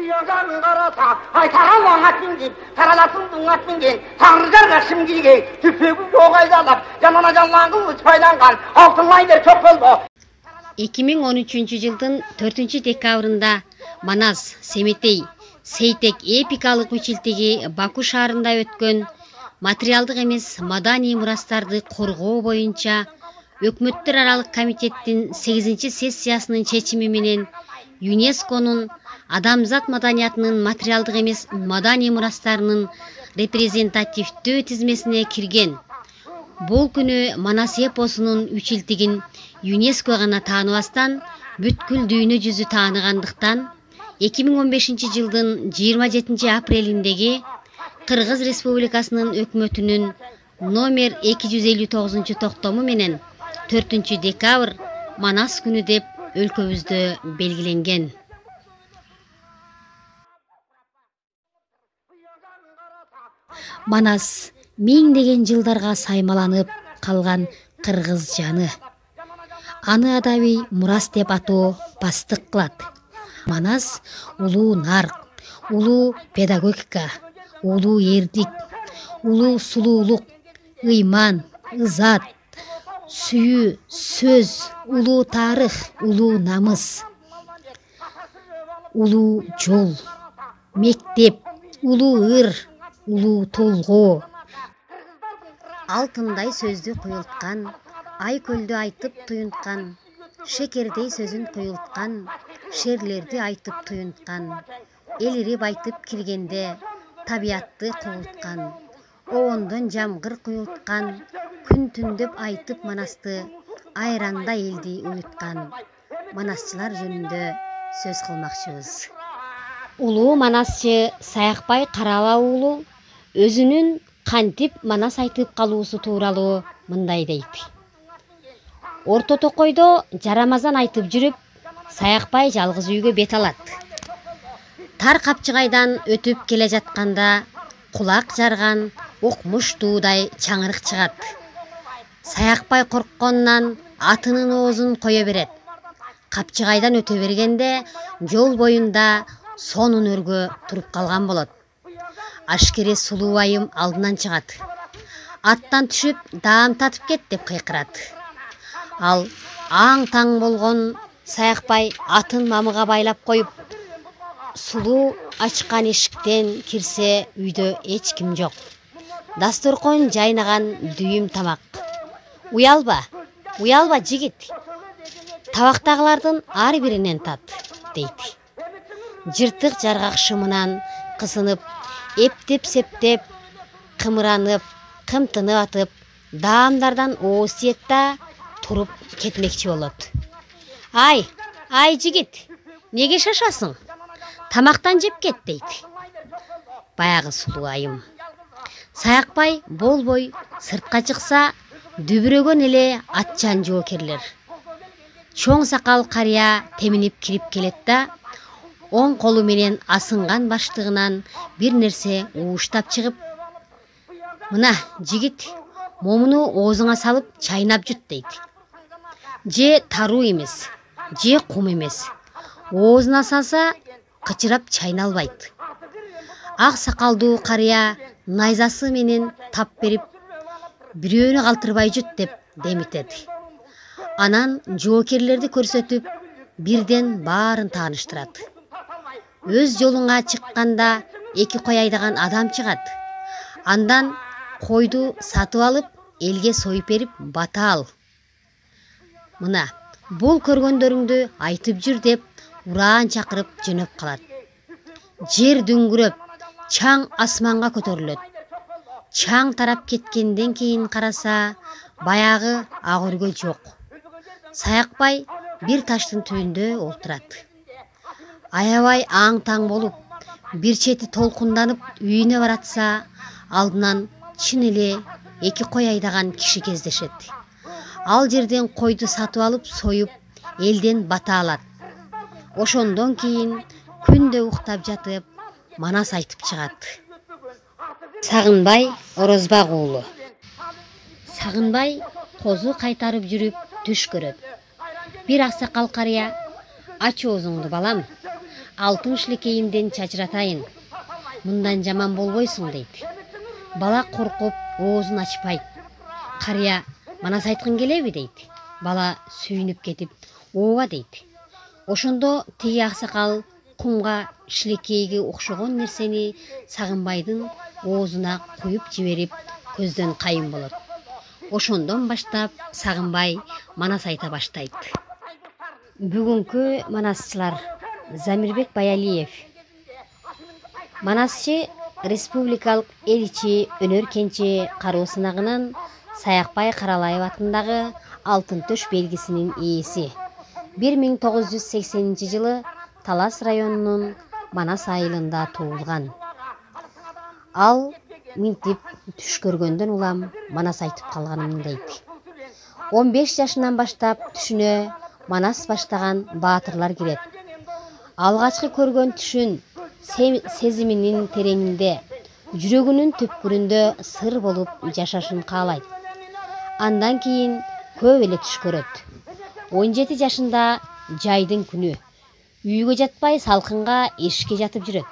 Kıyagan karata, haytağa vaat mingin, karalasın dungat mingin, tanrıcarla şimdiğin, tüpüğü yok aydalar, canına canlanğın çaylangan, altınlaydır çok oldu. 2013 жылдын 4 декабрында Манас, Семетей, Сейтек эпикалык мичилтиги Баку шаарында өткөн материалдык эмес маданий мурастарды коргоо боюнча Өкмөттөр аралык комитеттин 8-сессиясынын чечими менен ЮНЕСКОнун адамзат маданиятынын материалдык эмес маданий мурастарынын репрезентативдүү тизмесине кирген. Бул күнү Манас эпосунун үчилтигин ЮНЕСКО гана тааныбастан бүткүл дүйнө жүзү тааныгандыктан 2015 жылдын 27 апрелиндеги Кыргыз Республикасынын өкмөтүнүн номер 259 токтому менен 4 декабрь Манас күнү деп өлкөбүздө белгиленген. Манас миңдеген жылдарга саймаланып калган кыргыз жаны. Аны адабий мурас деп атоо бастык кылат. Манас улуу нарк, улуу педагогика, улуу эрдик, улуу сулуулук, ыйман, ызат, сүйүү, сөз, улуу тарых, улуу намыс, улуу жол, мектеп, улуу ыр, улуу толгоо. Алтындай сөздү куюлткан, ай көлдү айтып туюнткан, шекердей сөзүн куюлткан, шерлерди айтып туюнткан, элирип айтып киргенде табиятты кугулткан, обондон жамгыр куюлткан, күн түндөп айтып Манасты, айранда элди уюткан. Манасчылар жөнүндө сөз кылмакчыбыз. Улуу манасчы Саякбай Караба уулу өзүнүн кантип Манас айтып калуусу тууралуу мындай дейт. Орто токойдо жарамазан айтып жүрүп, Саякбай жалгыз үйгө бет алат. Тар капчыгайдан өтүп келе жатканда кулак жарган окмуш дуудай чаңырык чыгат. Саякбай коркконунан атынын оозун кое берет. Капчыгайдан өтө бергенде жол боюнда сонун өргө туруп калган болот. Ашкере сулуу айым алдынан чыгат. Аттан түшүп, даам татып кет деп кыйкырат. Ал аң таң болгон Саякбай атын мамыга байлап коюп, сулуу ачкан эшиктен кирсе үйдө эч ким жок. Дасторкон жайнаган дүйүм тамак. Уялба жигит. Табактагылардын ар биринен тат, дейт. Жыртык жаргак шымынан кысынып, эптеп-септеп, кымыранып, кымтынып атып, даамдардан ооз тиет да туруп кетмекчи болот. Ай жигит, неге шашасың? Тамактан жеп кет, дейт. Баягы сулуу айым. Саякбай болбой сыртка чыкса, дүбүрөгөн эле атчан жоокерлер. Чоң сакал карыя теминип кирип келет да, оң колу менен асынган баштыгынан бир нерсе ууштап чыгып, "Мына, жигит, момуну оозуңа салып чайнап жут", дейт. Же таруу эмес, же кум эмес. Оозуна салса, кычырап чайналбайт. Ак сакалдуу карыя найзасы менен тап берип, "Бирөөнү калтырбай жут" деп демитет. Анан жоокерлерди көрсөтүп, бирден баарын тааныштырат. Өз жолуңа чыкканда эки кой айдаган адам чыгат. Андан койду сатып алып, элге союп берип бата ал. Мына, бул көргөндөрүңдү айтып жүр деп ураан чакырып жөнөп калат. Жер дүңгүрөп, чаң асманга көтөрүлөт. Чаң тарап кеткенден кийин караса, баягы ак өргө жок. Саякбай бир таштын түбүндө олтурат. Аябай аң-таң болуп, бир чети толкунданып үйүнө баратса, алдынан чын эле эки кой айдаган киши кездешет. Ал жерден койду сатып алып, союп, элден бата алат. Ошондон кийин күндө уктап жатып, Манас айтып чыгат. Сагынбай Орозбак уулу. Сагынбай козу кайтарып жүрүп түш көрөт. Бир аксакал карыя: "Ач оозуңду балам. алтын шилекейимден чачыратайын. Мындан жаман болбойсуң дейт. Бала коркуп, оозун ачпайт. Карыя, манас айткың келеби дейт. Бала сүйүнүп кетип, ооба дейт. Ошондо тиги аксакал кумга шилекейге окшогон нерсени Сагынбайдын оозуна куюп жиберип, көздөн кайын болот. Ошондон баштап Сагынбай манас айта баштайт. Бүгүнкү манасчылар: Замирбек Баялиев, манасчы, республикалык элчи, өнөр кенчи кароо сынагынан Саякбай Каралаев атындагы алтын төш белгисинин ээси. 1980 жылы Талас районунун Манас айылында туулган. Ал минтип түш көргөндөн улам манас айтып калганым дейт. 15 жашынан баштап түшүнө манас баштаган баатырлар кирет. Алгачкы көргөн түшүн сезиминин тереңинде, жүрөгүнүн түпкүрүндө сыр болуп жашашын каалайт. Андан кийин көп эле түш көрөт. 17 жашында жайдын күнү үйгө жатпай салкынга эшикке жатып жүрөт.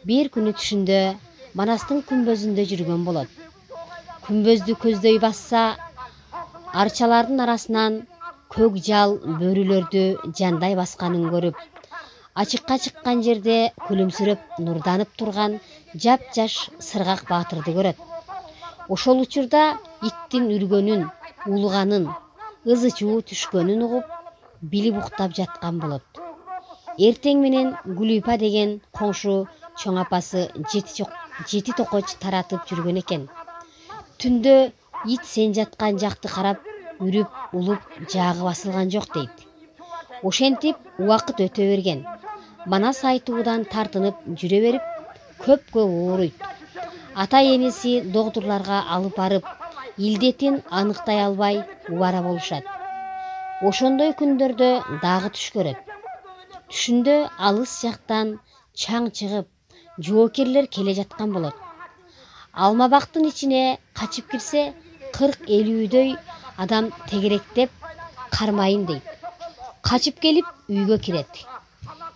Бир күнү түшүндө манастын күмбөзүндө жүргөн болот. Күмбөздү көздөй басса, арчалардын арасынан көк жал бөрүлөрдү жандай басканын көрүп, ачыкка чыккан жерде күлүмсүрөп нурданып турган жап-жаш сыргак баатырды көрөт. Ошол учурда иттин үргөнүн, улганын, ызы чуу түшкөнүн угуп, билип уктап жаткан болот. Эртең менен Гүлүпа деген коңшу чоң апасы жети токоч таратып жүргөн экен. Түндө ит сен жаткан жакты карап, үрүп, улуп, жагы басылган жок дейт. Ошентип убакыт өтө берген. Манас айтуудан тартынып жүрө берип, көпкө ооруйт. Ата энеси доктурларга алып барып, илдетин аныктай албай убара болушат. Ошондой күндөрдө дагы түш көрөт. Түшүндө алыс жактан чаң чыгып, жоокерлер келе жаткан болот. Алма бактын ичине качып кирсе, 40-50дөй адам тегеректеп кармайын дейт. Качып келип үйгө кирет.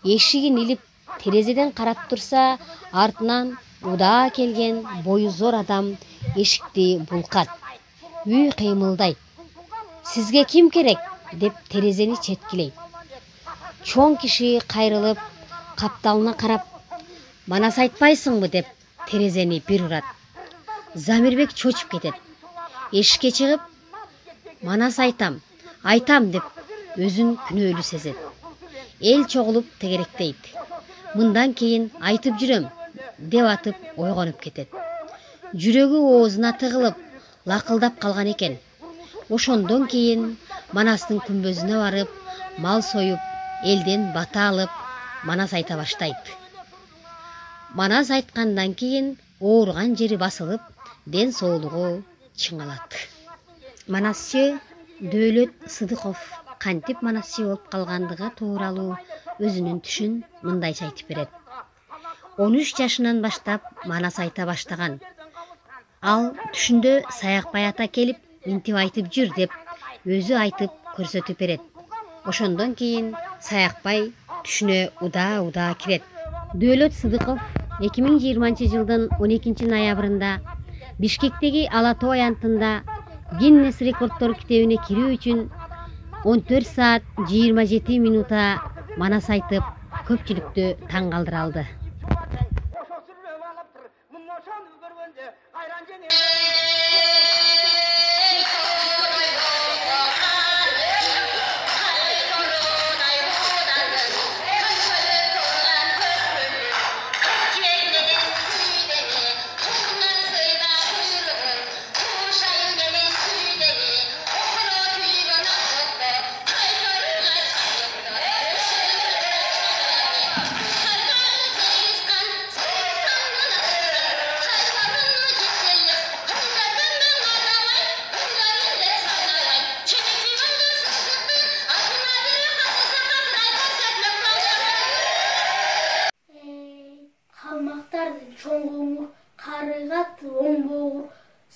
Эшигин илип, терезеден карап турса, артынан удаа келген бою зор адам эшикти булкат. Үй кыймылдайт. Сизге ким керек деп терезени четкилейт. Чоң киши кайрылып, капталына карап, манас айтпайсыңбы деп терезени бир урат. Замирбек чочуп кетет. Эшикке чыгып, манас айтам деп өзүн күнөөлүү сезет. Эл чогулуп тегеректейт. Мындан кийин айтып жүрөм деп атып ойгонуп кетет. Жүрөгү оозуна тыгылып, лакылдап калган экен. Ошондон кийин манастын күмбөзүнө барып, мал союп, элден бата алып, манас айта баштайт. Манас айткандан кийин ооруган жери басылып, ден соолугу чыңалат. Манасчы Дөөлөт Сыдыков кантип манасчы болуп калгандыгы тууралуу өзүнүн түшүн мындайча айтып берет. 13 жашынан баштап манас айта баштаган. Ал түшүндө Саякбай ата келип, минтип айтып жүр деп өзү айтып көрсөтүп берет. Ошондон кийин Саякбай түшүнө удаа кирет. Дөөлөт Сыдыков 2020 жылдын 12 ноябрында Бишкектеги Ала Тоо аянтында Гиннес рекордтор китебине кирүү үчүн 14 саат 27 минута манас айтып, көпчүлүктү таң калтыра алды. Kalmaktardın çoğunluğu karıgat, ombor,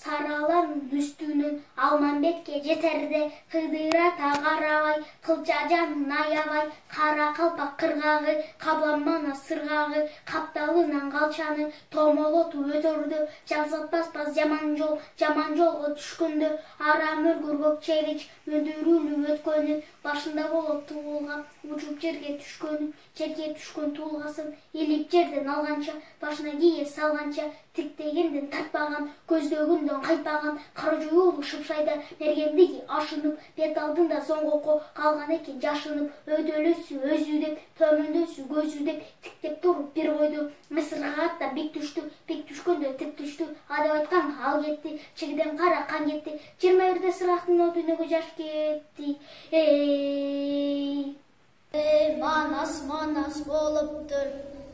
Saralanın üstünün Almanbetke jeterде kıydыра tağarabay, kılça janın ayabay, kara kalpak kırgağı, kablanmana sırgağı, kaptalınan kalçanı, tomolotu ötürdü, жалсатпас жаман жолго түшкөндө, арам өргөр көк чебич, өндүрүлүп өткөнү, башында болуп туулган, учуп жерге түшкөн туулгасын, элип жерден алганча, башына кие салганча, тиктегенден тартпаган, көздөгүндөн кайтпаган, кара жуюлуу шыпшайда мергендиги ашынып, бет алдында соңгоко калган экен жашынып, өйдөлөсү өзү деп, төмөндөсү көзү деп, тиктеп туруп бир койду, Мисырга аттап бик түшкөндө тик түштү, адап айткан ал кетти, чигиден кара кан кетти, 21-де сырактын отунугу жаш кетти. Манас болуптур,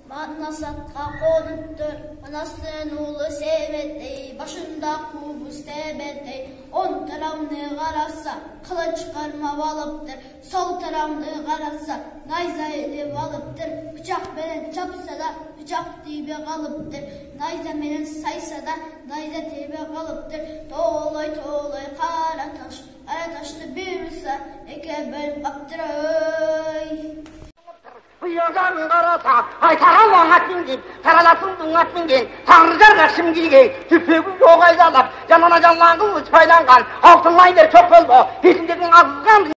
Манас атка конуптур, Манастын уулу себеттей, башында кубуз тебеттей, он тарамны караса, кылыч кармап алыптыр, сол тарамны караса, найза илип алыптыр, бычак менен чапса да, бычак тийбей калыптыр, найза менен сайса да, найза тийбей калыптыр, тоолой кара ташты бир уса, эке бөлүп каптыр, Yoldan karata, haytara vaŋat deyip, taralasın duŋat mingen, Tanrıcar kaşım giyge, tüpüğü yok ayzalap, canına canlan kılıç paylangan, altın aydır çok bol bu, peşindeki azızgan